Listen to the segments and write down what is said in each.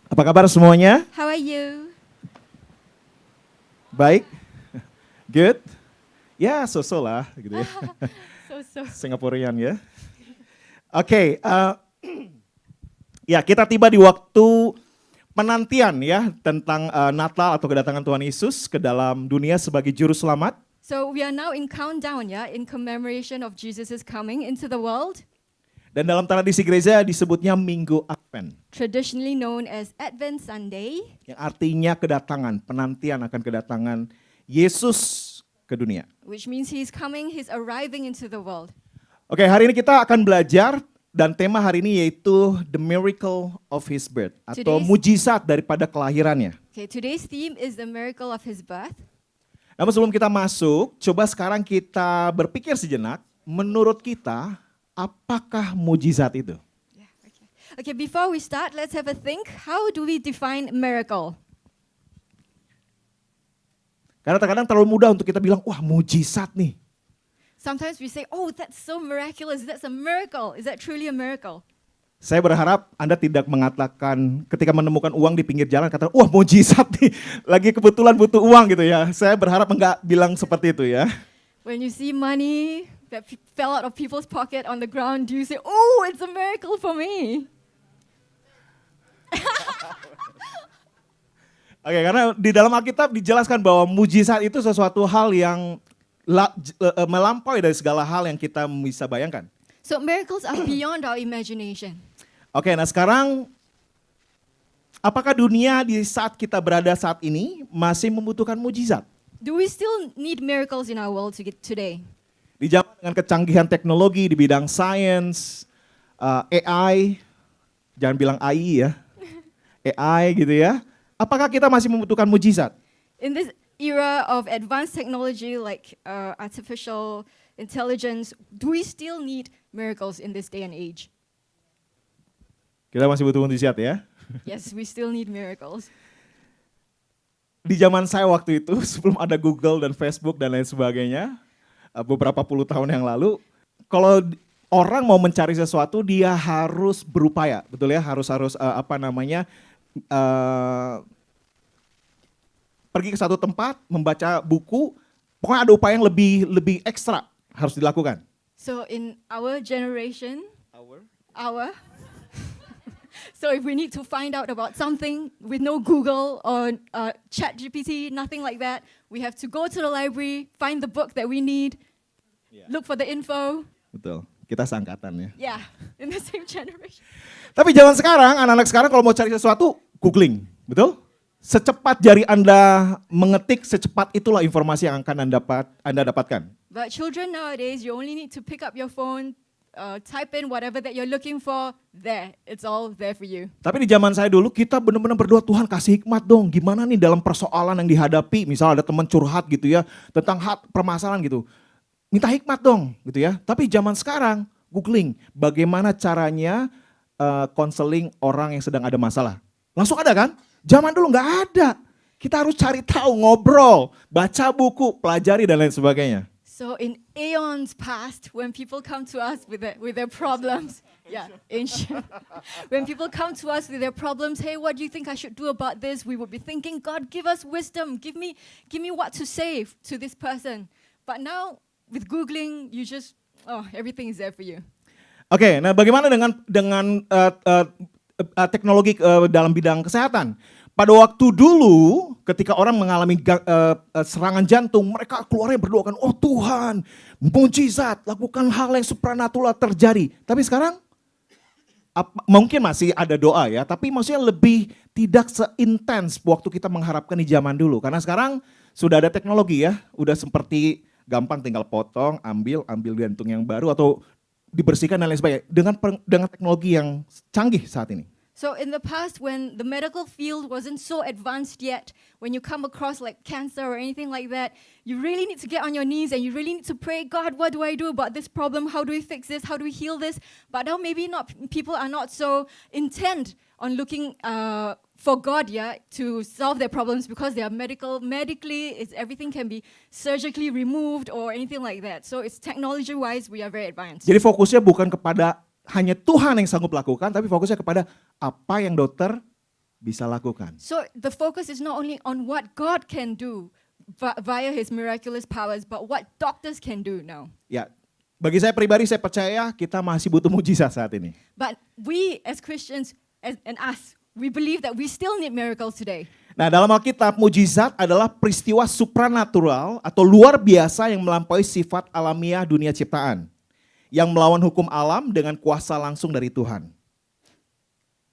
Apa kabar semuanya? How are you? Baik? Good? Ya, so-so lah gitu ya. So. Singaporean ya. Oke, ya kita tiba di waktu penantian ya tentang Natal atau kedatangan Tuhan Yesus ke dalam dunia sebagai juru selamat. So we are now in countdown, in commemoration of Jesus' coming into the world, Dan dalam tradisi gereja disebutnya Minggu Advent. traditionally known as Advent Sunday, Yang artinya kedatangan, penantian akan kedatangan Yesus ke dunia. which means he's coming, he's arriving into the world. Oke, hari ini kita akan belajar dan tema hari ini yaitu The Miracle of His Birth atau Today's- mujizat daripada kelahirannya. Okay, today's theme is the miracle of his birth. Namun sebelum kita masuk, coba sekarang kita berpikir sejenak, menurut kita apakah mujizat itu? Okay, before we start, let's have a think. How do we define miracle? Karena terkadang terlalu mudah untuk kita bilang, wah mujizat nih. Sometimes we say, oh, that's so miraculous, that's a miracle. Is that truly a miracle? Saya berharap Anda tidak mengatakan ketika menemukan uang di pinggir jalan, kata, wah mujizat nih, lagi kebetulan butuh uang gitu ya. Saya berharap enggak bilang seperti itu ya. When you see money that fell out of people's pocket on the ground, do you say, oh, it's a miracle for me? Oke, karena di dalam Alkitab dijelaskan bahwa mujizat itu sesuatu hal yang melampaui dari segala hal yang kita bisa bayangkan. So miracles are beyond our imagination. Oke, nah sekarang apakah dunia di saat kita berada saat ini masih membutuhkan mujizat? Do we still need miracles in our world today? Di zaman dengan kecanggihan teknologi di bidang science, AI, jangan bilang AI ya, AI gitu ya. Apakah kita masih membutuhkan mujizat? In this era of advanced technology like artificial intelligence, do we still need miracles in this day and age? Kita masih butuh mujizat ya. Yes, we still need miracles. Di zaman saya waktu itu sebelum ada Google dan Facebook dan lain sebagainya, beberapa puluh tahun yang lalu, kalau orang mau mencari sesuatu dia harus berupaya, betul ya, harus pergi ke satu tempat, membaca buku, pokoknya ada upaya yang lebih ekstra harus dilakukan. So in our generation, so if we need to find out about something with no Google or ChatGPT, nothing like that, we have to go to the library, find the book that we need, look for the info. Betul, kita seangkatan ya. Yeah, in the same generation. Tapi zaman sekarang, anak-anak sekarang kalau mau cari sesuatu, googling, betul? Secepat jari Anda mengetik, secepat itulah informasi yang akan Anda dapatkan. But children nowadays, you only need to pick up your phone, type in whatever that you're looking for, there, it's all there for you. Tapi di zaman saya dulu, kita benar-benar berdoa, Tuhan kasih hikmat dong, gimana nih dalam persoalan yang dihadapi, misal ada teman curhat gitu ya, tentang permasalahan gitu. Minta hikmat dong gitu ya. Tapi zaman sekarang, googling, bagaimana caranya konseling orang yang sedang ada masalah. Langsung ada kan? Zaman dulu nggak ada. Kita harus cari tahu, ngobrol, baca buku, pelajari dan lain sebagainya. So in aeons past, when people come to us with their problems, ancient. When people come to us with their problems, hey, what do you think I should do about this? We would be thinking, God, give us wisdom, give me what to say to this person. But now with Googling, you just, everything is there for you. Oke, nah bagaimana dengan teknologi dalam bidang kesehatan? Pada waktu dulu, ketika orang mengalami serangan jantung, mereka keluarnya berdoakan, oh Tuhan, mujizat, lakukan hal yang supranatural terjadi. Tapi sekarang, mungkin masih ada doa ya, tapi maksudnya lebih tidak seintens waktu kita mengharapkan di zaman dulu. Karena sekarang sudah ada teknologi ya, udah seperti gampang tinggal potong, ambil jantung yang baru atau dibersihkan dan lain sebagainya dengan teknologi yang canggih saat ini. So in the past, when the medical field wasn't so advanced yet, when you come across like cancer or anything like that, you really need to get on your knees and you really need to pray, God, what do I do about this problem? How do we fix this? How do we heal this? But now maybe people are not so intent on looking for God, to solve their problems because they are medically, everything can be surgically removed or anything like that. So it's technology-wise, we are very advanced. Jadi fokusnya bukan kepada hanya Tuhan yang sanggup lakukan, tapi fokusnya kepada apa yang dokter bisa lakukan. So the focus is not only on what God can do via his miraculous powers, but what doctors can do now. Ya, bagi saya pribadi saya percaya kita masih butuh mujizat saat ini. But we as Christians and us, we believe that we still need miracles today. Nah, dalam Alkitab, mujizat adalah peristiwa supranatural atau luar biasa yang melampaui sifat alamiah dunia ciptaan, yang melawan hukum alam dengan kuasa langsung dari Tuhan.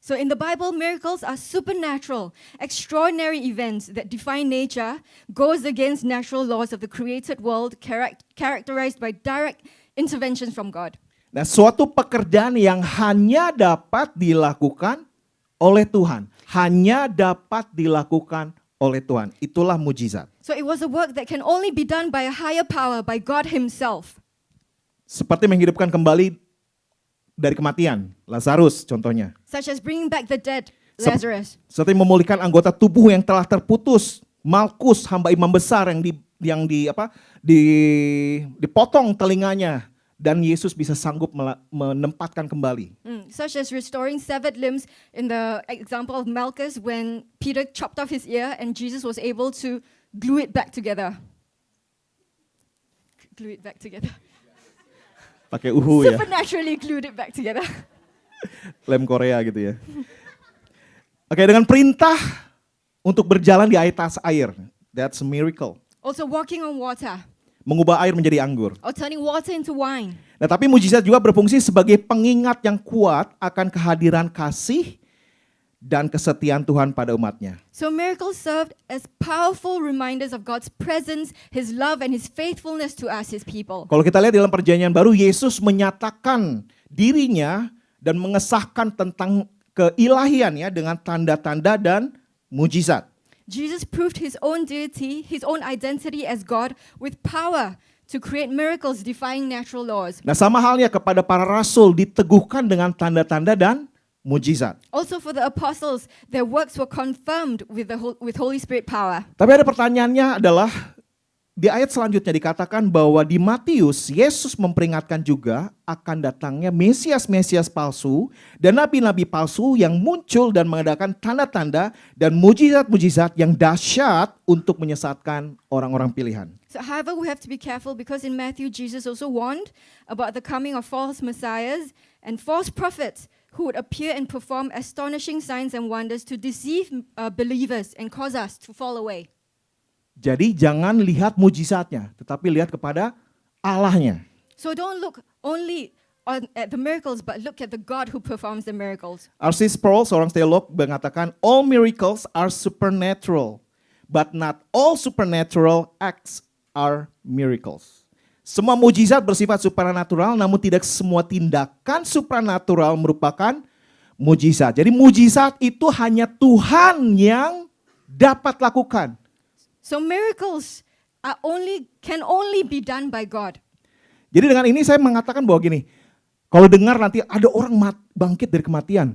So in the Bible, miracles are supernatural, extraordinary events that defy nature, goes against natural laws of the created world, characterized by direct interventions from God. Nah, suatu pekerjaan yang hanya dapat dilakukan oleh Tuhan. Hanya dapat dilakukan oleh Tuhan. Itulah mujizat. So it was a work that can only be done by a higher power, by God himself. Seperti menghidupkan kembali dari kematian. Lazarus contohnya. Such as bringing back the dead, Sep- Lazarus. Seperti memulihkan anggota tubuh yang telah terputus. Malkus, hamba imam besar yang dipotong telinganya. Dan Yesus bisa sanggup menempatkan kembali. Such as restoring severed limbs in the example of Malchus when Peter chopped off his ear and Jesus was able to glue it back together. Glue it back together. Pakai uhu ya. Supernaturally glued it back together. Lem Korea gitu ya. Oke, dengan perintah untuk berjalan di atas air. That's a miracle. Also walking on water Mengubah air menjadi anggur. or turning water into wine. Nah, tapi mujizat juga berfungsi sebagai pengingat yang kuat akan kehadiran kasih dan kesetiaan Tuhan pada umatnya. So miracles served as powerful reminders of God's presence, his love and his faithfulness to us, his people. Kalau kita lihat dalam perjanjian baru, Yesus menyatakan dirinya dan mengesahkan tentang keilahiannya dengan tanda-tanda dan mujizat. Jesus proved his own deity, his own identity as God with power to create miracles defying natural laws. Nah, sama halnya kepada para rasul diteguhkan dengan tanda-tanda dan mujizat. Also for the apostles, their works were confirmed with Holy Spirit power. Tapi ada pertanyaannya adalah di ayat selanjutnya dikatakan bahwa di Matius, Yesus memperingatkan juga akan datangnya Mesias-Mesias palsu dan nabi-nabi palsu yang muncul dan mengadakan tanda-tanda dan mujizat-mujizat yang dahsyat untuk menyesatkan orang-orang pilihan. So however, we have to be careful because in Matthew, Jesus also warned about the coming of false messiahs and false prophets who would appear and perform astonishing signs and wonders to deceive believers and cause us to fall away. Jadi jangan lihat mujizatnya, tetapi lihat kepada Allahnya. So don't look only at the miracles, but look at the God who performs the miracles. R.C. Sproul, seorang teolog, mengatakan all miracles are supernatural, but not all supernatural acts are miracles. Semua mujizat bersifat supranatural, namun tidak semua tindakan supranatural merupakan mujizat. Jadi mujizat itu hanya Tuhan yang dapat lakukan. So miracles can only be done by God. Jadi dengan ini saya mengatakan bahwa gini, kalau dengar nanti ada orang bangkit dari kematian,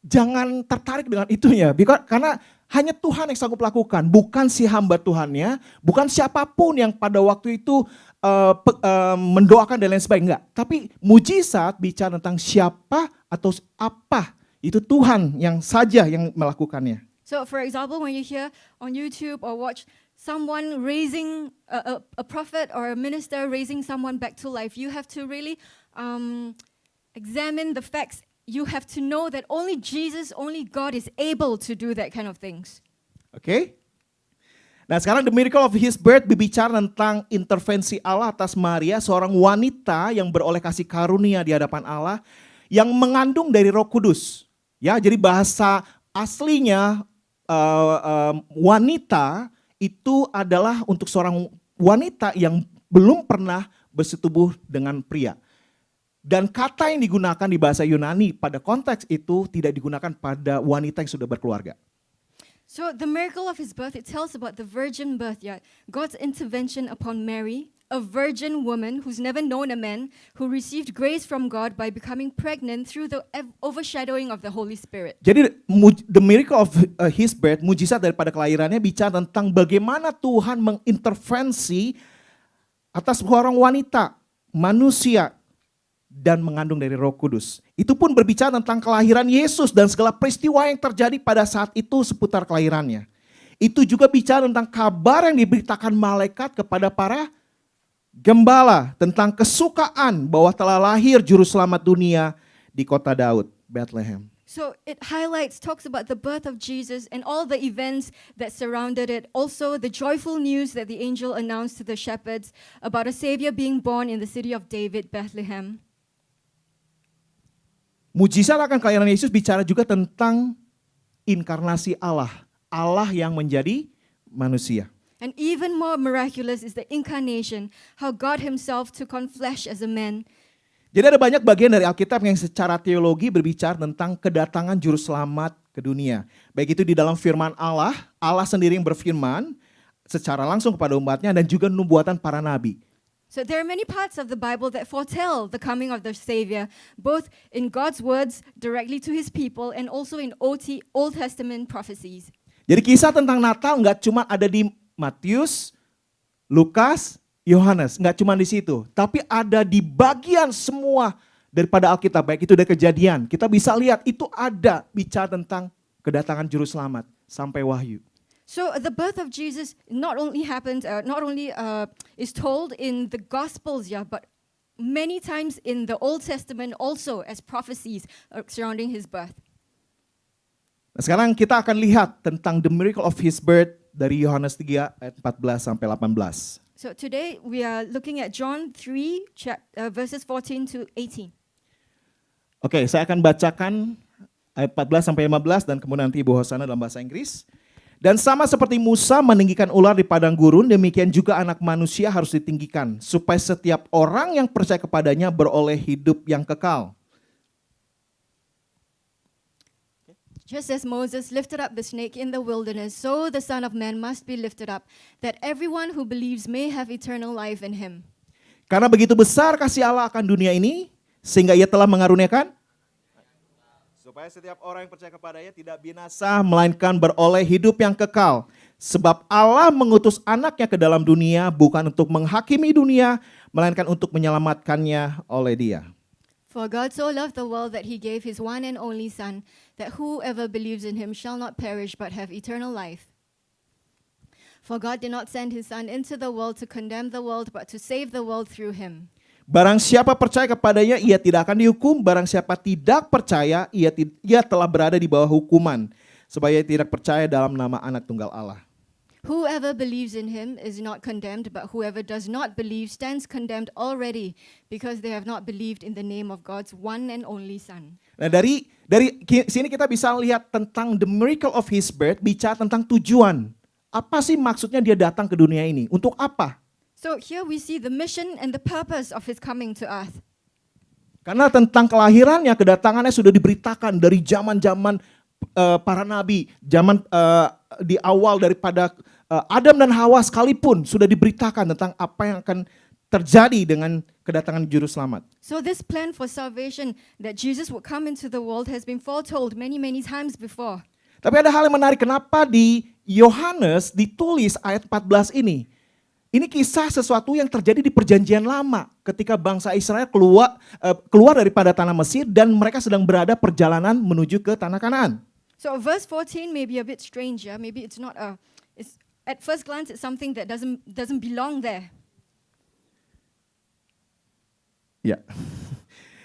jangan tertarik dengan itunya, karena hanya Tuhan yang sanggup lakukan, bukan si hamba Tuhannya, bukan siapapun yang pada waktu itu mendoakan dan lain sebagainya. Enggak. Tapi mujizat bicara tentang siapa atau apa, itu Tuhan yang saja yang melakukannya. So for example, when you hear on YouTube or watch someone raising a prophet or a minister raising someone back to life, you have to really examine the facts. You have to know that only Jesus, only God is able to do that kind of things. Oke? Nah, sekarang the miracle of his birth berbicara tentang intervensi Allah atas Maria, seorang wanita yang beroleh kasih karunia di hadapan Allah, yang mengandung dari Roh Kudus. Ya, jadi bahasa aslinya wanita itu adalah untuk seorang wanita yang belum pernah bersetubuh dengan pria. Dan kata yang digunakan di bahasa Yunani pada konteks itu tidak digunakan pada wanita yang sudah berkeluarga. So the miracle of his birth, it tells about the virgin birth, yeah. God's intervention upon Mary, a virgin woman who's never known a man, who received grace from God by becoming pregnant through the overshadowing of the Holy Spirit. Jadi the miracle of his birth, mujizat daripada kelahirannya bicara tentang bagaimana Tuhan mengintervensi atas seorang wanita, manusia, dan mengandung dari Roh Kudus. Itu pun berbicara tentang kelahiran Yesus dan segala peristiwa yang terjadi pada saat itu seputar kelahirannya. Itu juga bicara tentang kabar yang diberitakan malaikat kepada para gembala tentang kesukaan bahwa telah lahir juru selamat dunia di kota Daud, Bethlehem. So it talks about the birth of Jesus and all the events that surrounded it. Also the joyful news that the angel announced to the shepherds about a savior being born in the city of David, Bethlehem. Mujizat akan kelahiran Yesus bicara juga tentang inkarnasi Allah. Allah yang menjadi manusia. And even more miraculous is the incarnation, how God himself took on flesh as a man. Jadi ada banyak bagian dari Alkitab yang secara teologi berbicara tentang kedatangan juru selamat ke dunia. Baik itu di dalam firman Allah, Allah sendiri yang berfirman secara langsung kepada umatnya dan juga nubuatan para nabi. So there are many parts of the Bible that foretell the coming of the Savior, both in God's words directly to his people and also in Old Testament prophecies. Jadi kisah tentang Natal nggak cuma ada di Matius, Lukas, Yohanes, nggak cuma di situ, tapi ada di bagian semua daripada Alkitab, baik itu dari Kejadian. Kita bisa lihat itu ada bicara tentang kedatangan juru selamat sampai Wahyu. So the birth of Jesus not only is told in the Gospels, but many times in the Old Testament also as prophecies surrounding his birth. Nah, sekarang kita akan lihat tentang the miracle of his birth dari Yohanes 3 ayat 14 sampai 18. So today we are looking at John 3 verses 14 to 18. Oke, saya akan bacakan ayat 14 sampai 15 dan kemudian nanti Ibu Hosana dalam bahasa Inggris. Dan sama seperti Musa meninggikan ular di padang gurun, demikian juga anak manusia harus ditinggikan, supaya setiap orang yang percaya kepadanya beroleh hidup yang kekal. Just as Moses lifted up the snake in the wilderness, so the Son of Man must be lifted up, that everyone who believes may have eternal life in him. Karena begitu besar kasih Allah akan dunia ini, sehingga ia telah mengaruniakan supaya setiap orang yang percaya kepadanya tidak binasa, melainkan beroleh hidup yang kekal. Sebab Allah mengutus anaknya ke dalam dunia bukan untuk menghakimi dunia, melainkan untuk menyelamatkannya oleh dia. For God so loved the world that he gave his one and only Son, that whoever believes in him shall not perish but have eternal life. For God did not send his Son into the world to condemn the world, but to save the world through him. Barang siapa percaya kepadanya, ia tidak akan dihukum. Barang siapa tidak percaya, ia telah berada di bawah hukuman, sebab ia tidak percaya dalam nama Anak Tunggal Allah. Whoever believes in him is not condemned, but whoever does not believe stands condemned already, because they have not believed in the name of God's one and only Son. Nah, dari sini kita bisa lihat tentang the miracle of his birth, bicara tentang tujuan. Apa sih maksudnya dia datang ke dunia ini? Untuk apa? So here we see the mission and the purpose of his coming to earth. Karena tentang kelahirannya, kedatangannya sudah diberitakan dari zaman-zaman para nabi, zaman di awal daripada Adam dan Hawa sekalipun sudah diberitakan tentang apa yang akan terjadi dengan kedatangan juru selamat. So this plan for salvation that Jesus would come into the world has been foretold many times before. Tapi ada hal yang menarik, kenapa di Yohanes ditulis ayat 14 ini? Ini kisah sesuatu yang terjadi di perjanjian lama ketika bangsa Israel keluar daripada tanah Mesir dan mereka sedang berada perjalanan menuju ke tanah Kanaan. So verse 14 may be a bit strange, yeah? Maybe it's not at first glance it's something that doesn't belong there. Ya.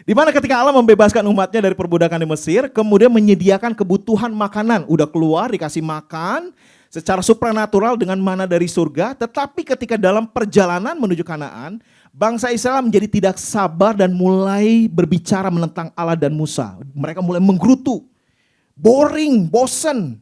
Di mana ketika Allah membebaskan umatnya dari perbudakan di Mesir, kemudian menyediakan kebutuhan makanan, udah keluar dikasih makan secara supranatural dengan mana dari surga, tetapi ketika dalam perjalanan menuju Kanaan, bangsa Israel menjadi tidak sabar dan mulai berbicara menentang Allah dan Musa. Mereka mulai menggerutu, boring, bosan.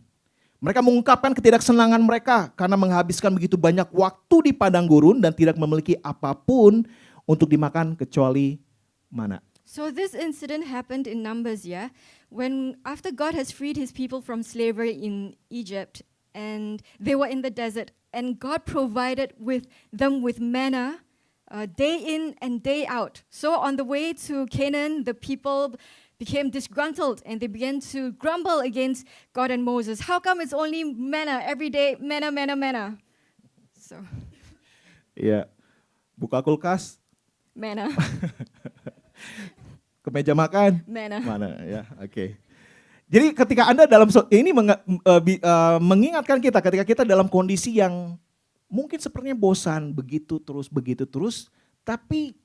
Mereka mengungkapkan ketidaksenangan mereka karena menghabiskan begitu banyak waktu di padang gurun dan tidak memiliki apapun untuk dimakan kecuali mana. So this incident happened in Numbers, yeah? When after God has freed his people from slavery in Egypt, and they were in the desert, and God provided them with manna day in and day out. So on the way to Canaan, the people became disgruntled and they began to grumble against God and Moses. How come it's only manna every day, manna? So, Iya, buka kulkas. manna. ke meja makan. Manna. Mana ya, oke. Jadi ketika Anda ini mengingatkan kita ketika kita dalam kondisi yang mungkin sepertinya bosan, begitu terus, tapi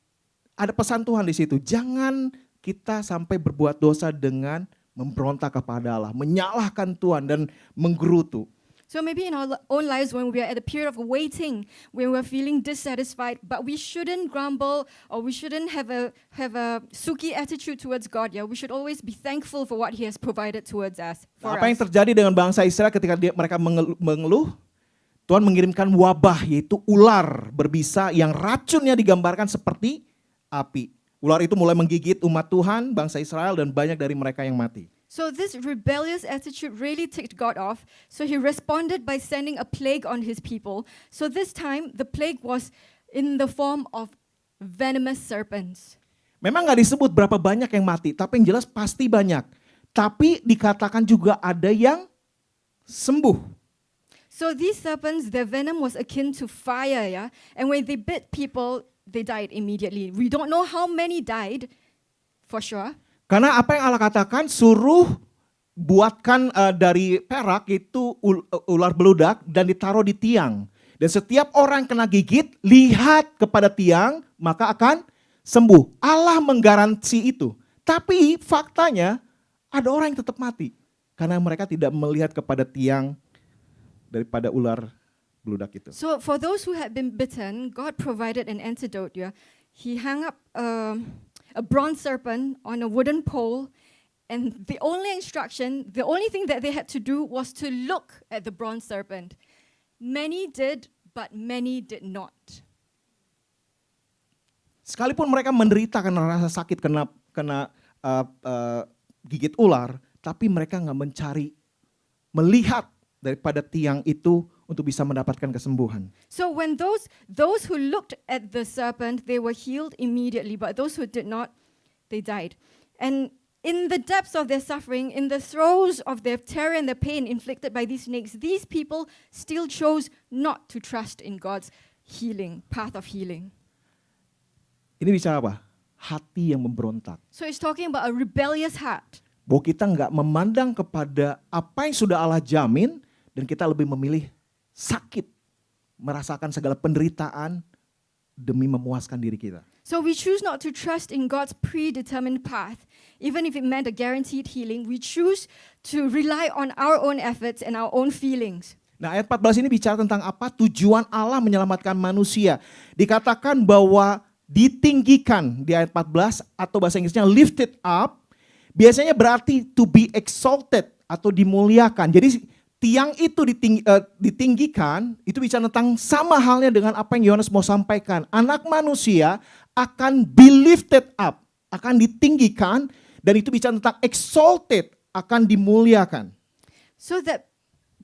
ada pesan Tuhan di situ. Jangan kita sampai berbuat dosa dengan memberontak kepada Allah, menyalahkan Tuhan dan menggerutu. So maybe in our own lives when we are at a period of waiting, when we're feeling dissatisfied, but we shouldn't grumble or we shouldn't have a suki attitude towards God. Yeah, we should always be thankful for what He has provided towards us. Apa yang terjadi dengan bangsa Israel ketika mereka mengeluh? Tuhan mengirimkan wabah yaitu ular berbisa yang racunnya digambarkan seperti api. Ular itu mulai menggigit umat Tuhan, bangsa Israel dan banyak dari mereka yang mati. So this rebellious attitude really ticked God off. So He responded by sending a plague on His people. So this time the plague was in the form of venomous serpents. Memang gak disebut berapa banyak yang mati, tapi yang jelas pasti banyak. Tapi dikatakan juga ada yang sembuh. So these serpents, their venom was akin to fire, yeah? And when they bit people, they died immediately. We don't know how many died, for sure. Karena apa yang Allah katakan, suruh buatkan dari perak itu ular beludak dan ditaruh di tiang. Dan setiap orang kena gigit, lihat kepada tiang, maka akan sembuh. Allah menggaransi itu. Tapi faktanya ada orang yang tetap mati. Karena mereka tidak melihat kepada tiang daripada ular beludak itu. So for those who had been bitten, God provided an antidote. Yeah? He hung up a bronze serpent on a wooden pole, and the only thing that they had to do was to look at the bronze serpent. Many did, but many did not. Sekalipun mereka menderita karena rasa sakit kena gigit ular, tapi mereka nggak melihat daripada tiang itu untuk bisa mendapatkan kesembuhan. So when those who looked at the serpent, they were healed immediately, but those who did not, they died. And in the depths of their suffering, in the throes of their terror and the pain inflicted by these snakes, these people still chose not to trust in God's healing, path of healing. Ini bicara apa? Hati yang memberontak. So it's talking about a rebellious heart. Bahwa kita nggak memandang kepada apa yang sudah Allah jamin, dan kita lebih memilih sakit, merasakan segala penderitaan demi memuaskan diri kita. So we choose not to trust in God's predetermined path, even if it meant a guaranteed healing. We choose to rely on our own efforts and our own feelings. Nah, ayat 14 ini bicara tentang apa? Tujuan Allah menyelamatkan manusia. Dikatakan bahwa ditinggikan di ayat 14 atau bahasa Inggrisnya lifted up, biasanya berarti to be exalted atau dimuliakan. Jadi tiang itu ditinggikan, itu bicara tentang sama halnya dengan apa yang Yohanes mau sampaikan. Anak manusia akan be lifted up, akan ditinggikan, dan itu bicara tentang exalted, akan dimuliakan. So that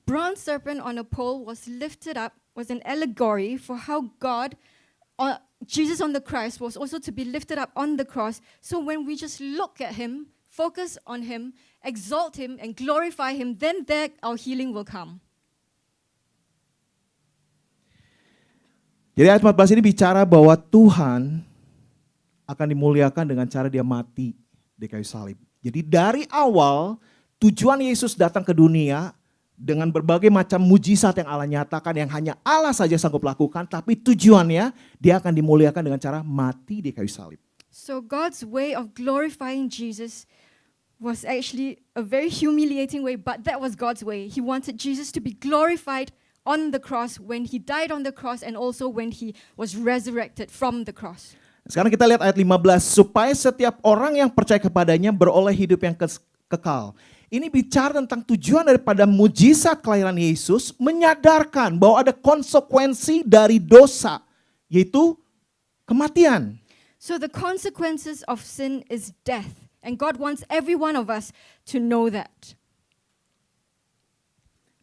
bronze serpent on a pole was lifted up, was an allegory for how Jesus on the cross was also to be lifted up on the cross. So when we just look at Him, focus on Him, exalt Him, and glorify Him, then there our healing will come. Jadi ayat 14 ini bicara bahwa Tuhan akan dimuliakan dengan cara Dia mati di kayu salib. Jadi dari awal tujuan Yesus datang ke dunia dengan berbagai macam mujizat yang Allah nyatakan yang hanya Allah saja sanggup lakukan, tapi tujuannya Dia akan dimuliakan dengan cara mati di kayu salib. So God's way of glorifying Jesus was actually a very humiliating way, but that was God's way. He wanted Jesus to be glorified on the cross when He died on the cross and also when He was resurrected from the cross. Sekarang kita lihat ayat 15, supaya setiap orang yang percaya kepadanya beroleh hidup yang kekal. Ini bicara tentang tujuan daripada mujizat kelahiran Yesus, menyadarkan bahwa ada konsekuensi dari dosa, yaitu kematian. So the consequences of sin is death. And God wants every one of us to know that.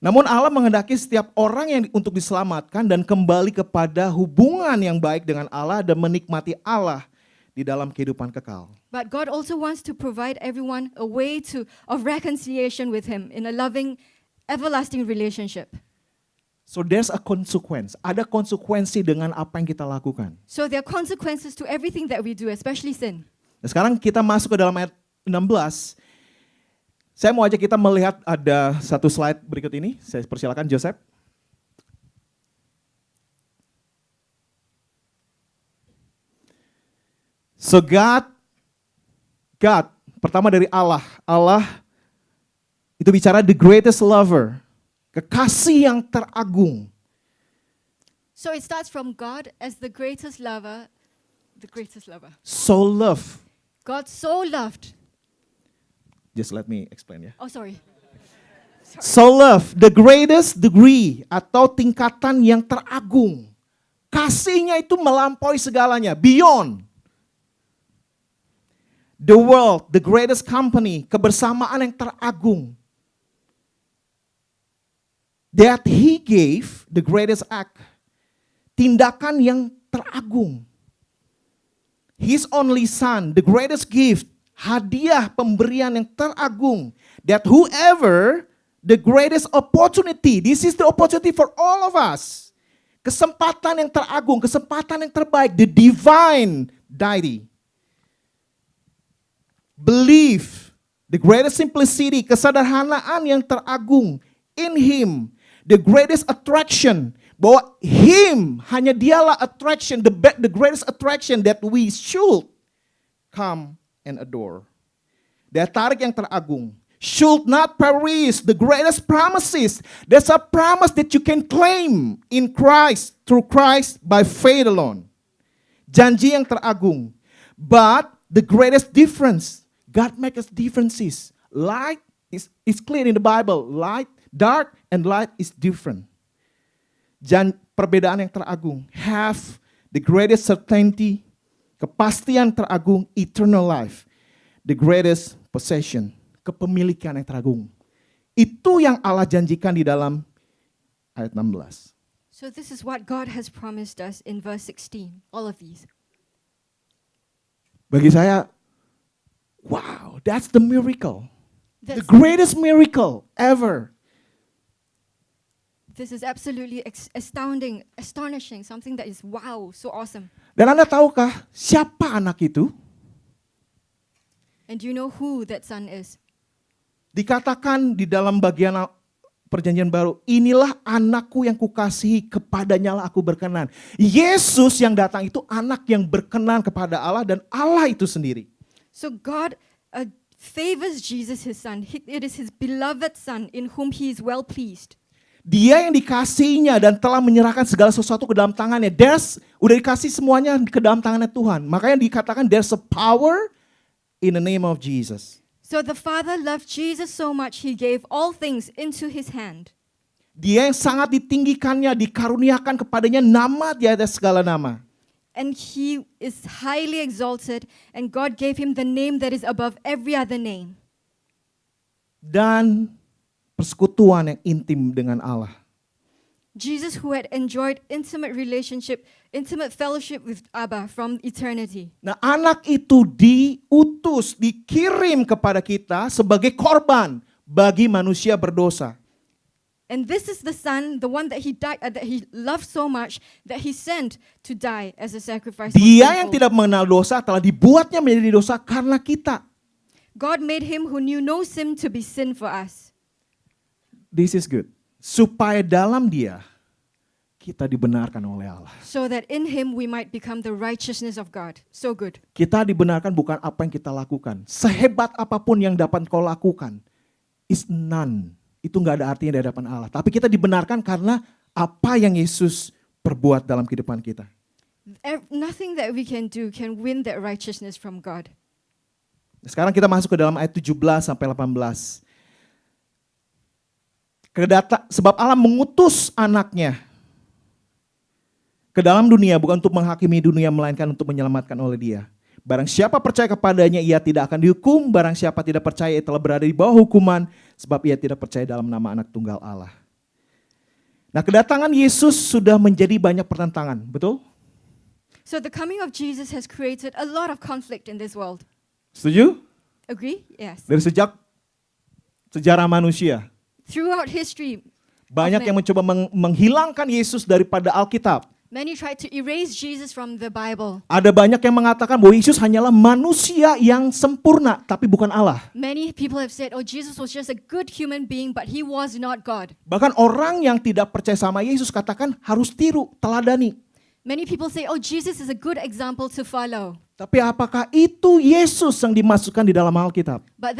Namun Allah menghendaki setiap orang yang untuk diselamatkan dan kembali kepada hubungan yang baik dengan Allah dan menikmati Allah di dalam kehidupan kekal. But God also wants to provide everyone a way of reconciliation with Him in a loving, everlasting relationship. So there's a consequence. Ada konsekuensi dengan apa yang kita lakukan. So there are consequences to everything that we do, especially sin. Nah, sekarang kita masuk ke dalam ayat 16. Saya mau ajak kita melihat ada satu slide berikut ini. Saya persilakan Joseph. So God, pertama dari Allah. Allah itu bicara the greatest lover. Kekasih yang teragung. So it starts from God as the greatest lover, the greatest lover. So love. God so loved. Just let me explain ya. Oh, sorry. So love, the greatest degree atau tingkatan yang teragung. Kasihnya itu melampaui segalanya, beyond. The world, the greatest company, kebersamaan yang teragung. That he gave the greatest act. Tindakan yang teragung. His only son, the greatest gift, hadiah pemberian yang teragung. That whoever, the greatest opportunity, this is the opportunity for all of us. Kesempatan yang teragung, kesempatan yang terbaik, the divine deity. Believe, the greatest simplicity, kesederhanaan yang teragung in him, the greatest attraction. Bahwa him, hanya dialah attraction, the greatest attraction that we should come and adore. Daya tarik yang teragung. Should not perish, the greatest promises. There's a promise that you can claim in Christ, through Christ, by faith alone. Janji yang teragung. But the greatest difference, God makes us differences. Light is clear in the Bible. Light, dark, and light is different. Perbedaan yang teragung. Have the greatest certainty, kepastian teragung, eternal life. The greatest possession, kepemilikan yang teragung. Itu yang Allah janjikan di dalam ayat 16. So this is what God has promised us in verse 16, all of these. Bagi saya, wow, that's the miracle. The That's- greatest miracle ever. This is absolutely astounding, astonishing, something that is wow, so awesome. Dan Anda tahukah siapa anak itu? And do you know who that son is? Dikatakan di dalam bagian perjanjian baru, inilah anakku yang kukasihi, kepadanya lah aku berkenan. Yesus yang datang itu anak yang berkenan kepada Allah dan Allah itu sendiri. So God favors Jesus, his son. It is his beloved son in whom he is well pleased. Dia yang dikasihinya dan telah menyerahkan segala sesuatu ke dalam tangannya. Udah dikasih semuanya ke dalam tangannya Tuhan. Makanya dikatakan there's a power in the name of Jesus. So the Father loved Jesus so much, he gave all things into his hand. Dia yang sangat ditinggikannya, dikaruniakan kepadanya nama di atas segala nama. And he is highly exalted, and God gave him the name that is above every other name. Dan persekutuan yang intim dengan Allah. Jesus, who had enjoyed intimate fellowship with Abba from eternity. Nah, anak itu diutus, dikirim kepada kita sebagai korban bagi manusia berdosa. And this is the son, the one that he died, that he loved so much, that he sent to die as a sacrifice. for Dia yang people. tidak mengenal dosa telah dibuatnya menjadi dosa karena kita. God made him who knew no sin to be sin for us. This is good. Supaya dalam dia kita dibenarkan oleh Allah. So that in him we might become the righteousness of God. So good. Kita dibenarkan bukan apa yang kita lakukan. Sehebat apapun yang dapat kau lakukan, is none. Itu nggak ada artinya di hadapan Allah. Tapi kita dibenarkan karena apa yang Yesus perbuat dalam kehidupan kita. Nothing that we can do can win that righteousness from God. Sekarang kita masuk ke dalam ayat 17 sampai 18. Sebab Allah mengutus anaknya ke dalam dunia bukan untuk menghakimi dunia melainkan untuk menyelamatkan oleh dia. Barang siapa percaya kepadanya ia tidak akan dihukum, barang siapa tidak percaya ia telah berada di bawah hukuman sebab ia tidak percaya dalam nama anak tunggal Allah. Nah, kedatangan Yesus sudah menjadi banyak pertentangan, betul? So the coming of Jesus has created a lot of conflict in this world. Setuju? Agree? Yes. Dari sejak sejarah manusia, Throughout history, banyak yang mencoba menghilangkan Yesus daripada Alkitab. Many tried to erase Jesus from the Bible. Ada banyak yang mengatakan bahwa Yesus hanyalah manusia yang sempurna, tapi bukan Allah. Many people have said, oh, Jesus was just a good human being, but he was not God. Bahkan orang yang tidak percaya sama Yesus katakan harus tiru, teladani. Many people say, oh, Jesus is a good example to follow. Tapi apakah itu Yesus yang dimasukkan di dalam Alkitab? But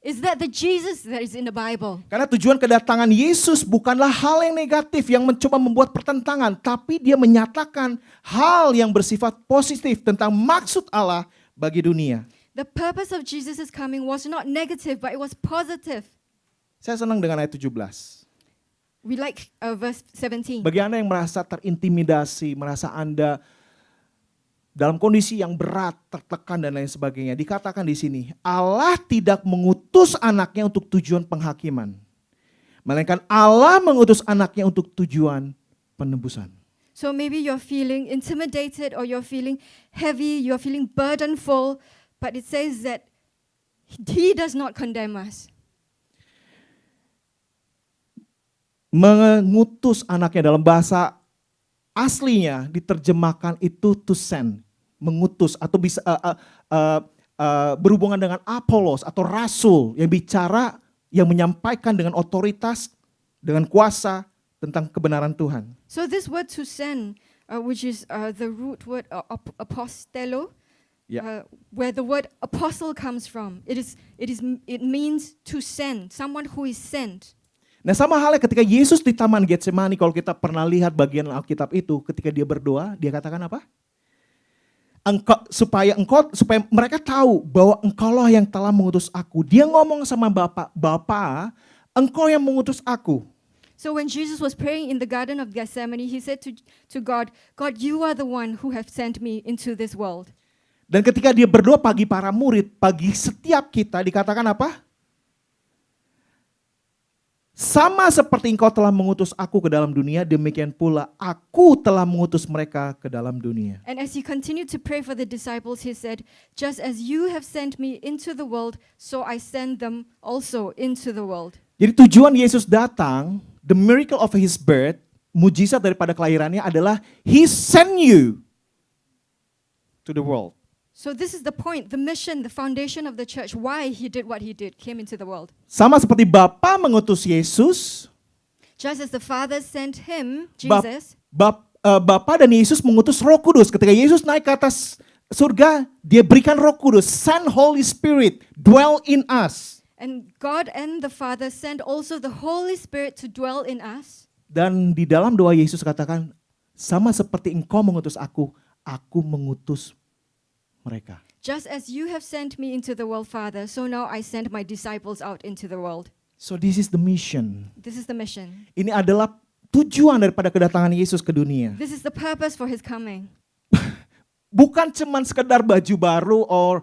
is that the Jesus that is in the Bible? Karena tujuan kedatangan Yesus bukanlah hal yang negatif yang mencoba membuat pertentangan, tapi dia menyatakan hal yang bersifat positif tentang maksud Allah bagi dunia. The purpose of Jesus' coming was not negative, but it was positive. Saya senang dengan ayat 17. We like verse 17. Bagi Anda yang merasa terintimidasi, merasa Anda dalam kondisi yang berat, tertekan dan lain sebagainya, dikatakan di sini, Allah tidak mengutus anaknya untuk tujuan penghakiman, melainkan Allah mengutus anaknya untuk tujuan penebusan. So maybe you're feeling intimidated or you're feeling heavy, you're feeling burdenful, but it says that he does not condemn us. Mengutus anaknya dalam bahasa aslinya diterjemahkan itu to send, mengutus atau bisa berhubungan dengan apolos atau rasul yang bicara, yang menyampaikan dengan otoritas, dengan kuasa tentang kebenaran Tuhan. So this word to send, which is the root word apostelo, where the word apostle comes from, it means to send, someone who is sent. Nah, sama halnya ketika Yesus di Taman Getsemani, kalau kita pernah lihat bagian Alkitab itu, ketika dia berdoa, dia katakan apa? Supaya mereka tahu bahwa engkaulah yang telah mengutus aku. Dia ngomong sama Bapa, engkau yang mengutus aku. So when Jesus was praying in the Garden of Gethsemane, he said to God, God, you are the one who have sent me into this world. Dan ketika dia berdoa pagi para murid, pagi setiap kita dikatakan apa? Sama seperti engkau telah mengutus aku ke dalam dunia, demikian pula aku telah mengutus mereka ke dalam dunia. And as he continued to pray for the disciples, he said, just as you have sent me into the world, so I send them also into the world. Jadi tujuan Yesus datang, the miracle of his birth, mujizat daripada kelahirannya adalah he sent you to the world. So this is the point, the mission, the foundation of the church, why he did what he did, came into the world. Sama seperti Bapa mengutus Yesus, Just as the Father sent him, Jesus, Bapa dan Yesus mengutus Roh Kudus. Ketika Yesus naik ke atas surga, dia berikan Roh Kudus, send Holy Spirit, dwell in us. and God and the Father sent also the Holy Spirit to dwell in us. Dan di dalam doa Yesus katakan, sama seperti engkau mengutus aku mengutus mereka. Just as you have sent me into the world, Father, so now I send my disciples out into the world. So this is the mission. This is the mission. Ini adalah tujuan daripada kedatangan Yesus ke dunia. This is the purpose for his coming. Bukan cuman sekedar baju baru or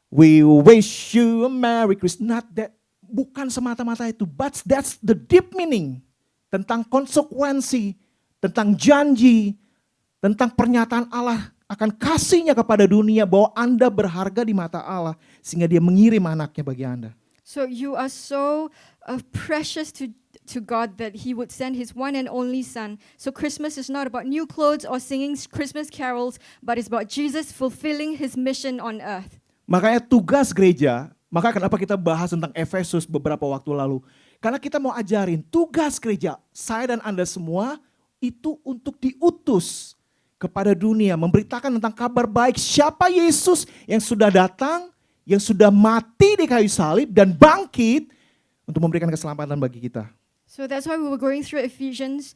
we wish you a Merry Christmas. Not that. Bukan semata-mata itu. But that's the deep meaning. Tentang konsekuensi, tentang janji, tentang pernyataan Allah akan kasihnya kepada dunia bahwa Anda berharga di mata Allah sehingga dia mengirim anaknya bagi Anda. So you are so precious to God that he would send his one and only son. So Christmas is not about new clothes or singing Christmas carols, but it's about Jesus fulfilling his mission on earth. Makanya tugas gereja, maka kenapa kita bahas tentang Efesus beberapa waktu lalu. Karena kita mau ajarin tugas gereja, saya dan Anda semua itu untuk diutus kepada dunia, memberitakan tentang kabar baik siapa Yesus yang sudah datang, yang sudah mati di kayu salib dan bangkit untuk memberikan keselamatan bagi kita. So that's why we were going through Ephesians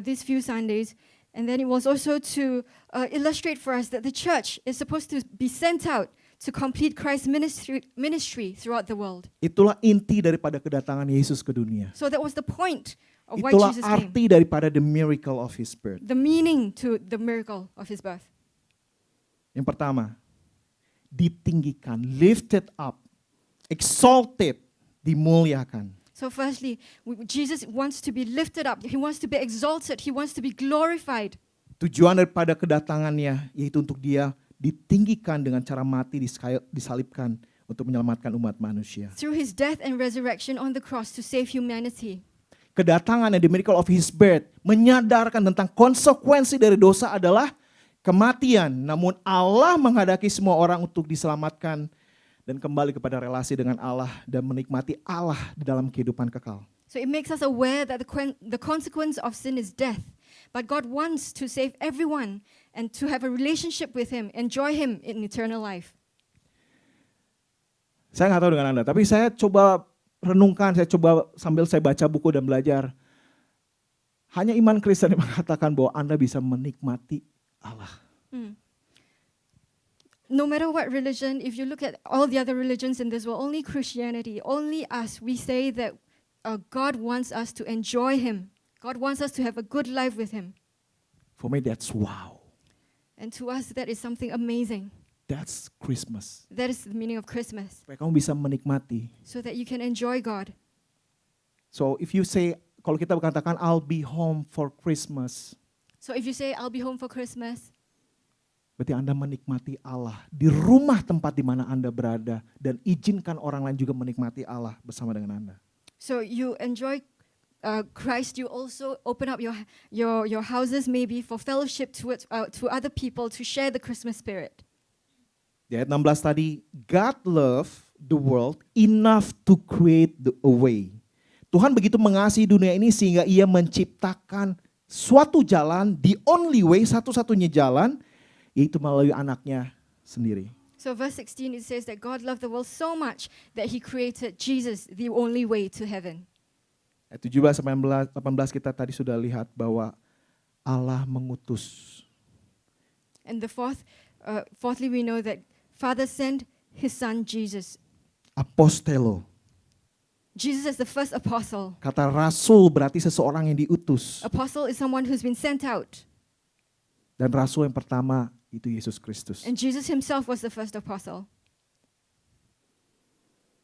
these few Sundays. And then it was also to illustrate for us that the church is supposed to be sent out to complete Christ's ministry throughout the world. Itulah inti daripada kedatangan Yesus ke dunia. So that was the point of why Itulah Jesus came. arti daripada the miracle of his birth. The meaning to the miracle of his birth. Yang pertama, ditinggikan, lifted up, exalted, dimuliakan. So firstly, Jesus wants to be lifted up. He wants to be exalted. He wants to be glorified. Tujuan daripada kedatangannya yaitu untuk dia ditinggikan dengan cara mati disalibkan untuk menyelamatkan umat manusia. Through his death and resurrection on the cross to save humanity. kedatangan the miracle of his birth menyadarkan tentang konsekuensi dari dosa adalah kematian. Namun Allah menghendaki semua orang untuk diselamatkan dan kembali kepada relasi dengan Allah dan menikmati Allah di dalam kehidupan kekal. So it makes us aware that the consequence of sin is death. But God wants to save everyone and to have a relationship with him, enjoy him in eternal life. Saya nggak tahu dengan Anda, tapi saya coba renungkan, saya coba sambil saya baca buku dan belajar. Hanya iman Kristen yang mengatakan bahwa Anda bisa menikmati Allah. No matter what religion, if you look at all the other religions in this world, only Christianity, only us, we say that God wants us to enjoy him. God wants us to have a good life with him. For me that's wow. And to us, that is something amazing. That's Christmas. That is the meaning of Christmas. Supaya kamu bisa menikmati. So that you can enjoy God. So if you say, kalau kita katakan I'll be home for Christmas. So if you say, I'll be home for Christmas. Berarti Anda menikmati Allah di rumah tempat di mana Anda berada. Dan izinkan orang lain juga menikmati Allah bersama dengan Anda. So you enjoy Christ, you also open up your houses maybe for fellowship to other people to share the Christmas spirit. Di ayat 16 tadi, God loved the world enough to create a way. Tuhan begitu mengasihi dunia ini sehingga ia menciptakan suatu jalan, the only way, satu-satunya jalan, yaitu melalui anaknya sendiri. So verse 16 it says that God loved the world so much that he created Jesus, the only way to heaven. Ayat 17 sampai 18 kita tadi sudah lihat bahwa Allah mengutus. And fourthly we know that Father sent his son Jesus. Apostelo. Jesus is the first apostle. Kata rasul berarti seseorang yang diutus. Apostle is someone who's been sent out. Dan rasul yang pertama itu Yesus Kristus. And Jesus himself was the first apostle.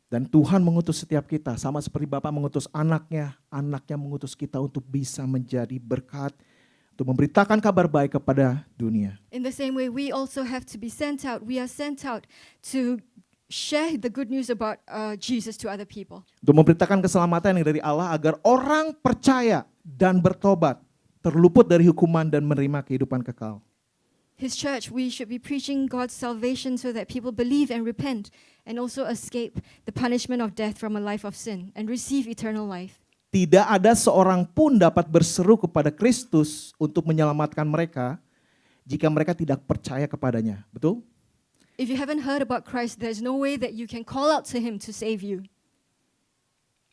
Dan Tuhan mengutus setiap kita sama seperti Bapa mengutus anaknya, anaknya mengutus kita untuk bisa menjadi berkat, untuk memberitakan kabar baik kepada dunia. In the same way, we also have to be sent out. We are sent out to share the good news about Jesus to other people. Untuk memberitakan keselamatan yang dari Allah agar orang percaya dan bertobat, terluput dari hukuman dan menerima kehidupan kekal. His church, we should be preaching God's salvation so that people believe and repent and also escape the punishment of death from a life of sin and receive eternal life. Tidak ada seorang pun dapat berseru kepada Kristus untuk menyelamatkan mereka jika mereka tidak percaya kepadanya. Betul? If you haven't heard about Christ, there's no way that you can call out to him to save you.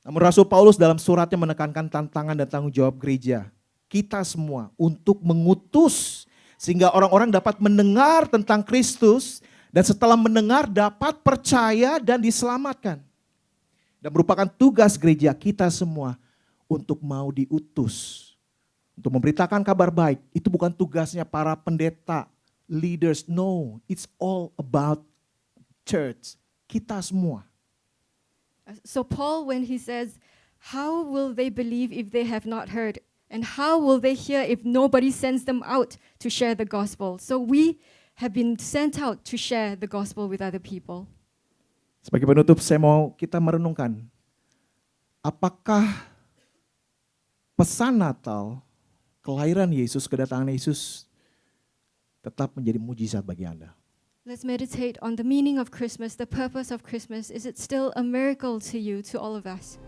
Namun Rasul Paulus dalam suratnya menekankan tantangan dan tanggung jawab gereja, kita semua untuk mengutus sehingga orang-orang dapat mendengar tentang Kristus dan setelah mendengar dapat percaya dan diselamatkan. Dan merupakan tugas gereja kita semua untuk mau diutus. Untuk memberitakan kabar baik. Itu bukan tugasnya para pendeta, leaders. No, it's all about church. Kita semua. So Paul, when he says, how will they believe if they have not heard? And how will they hear if nobody sends them out to share the gospel? So we have been sent out to share the gospel with other people. Sebagai penutup saya mau kita merenungkan. Apakah pesan Natal, kelahiran Yesus, kedatangan Yesus tetap menjadi mujizat bagi Anda? Let's meditate on the meaning of Christmas, the purpose of Christmas. Is it still a miracle to you, to all of us?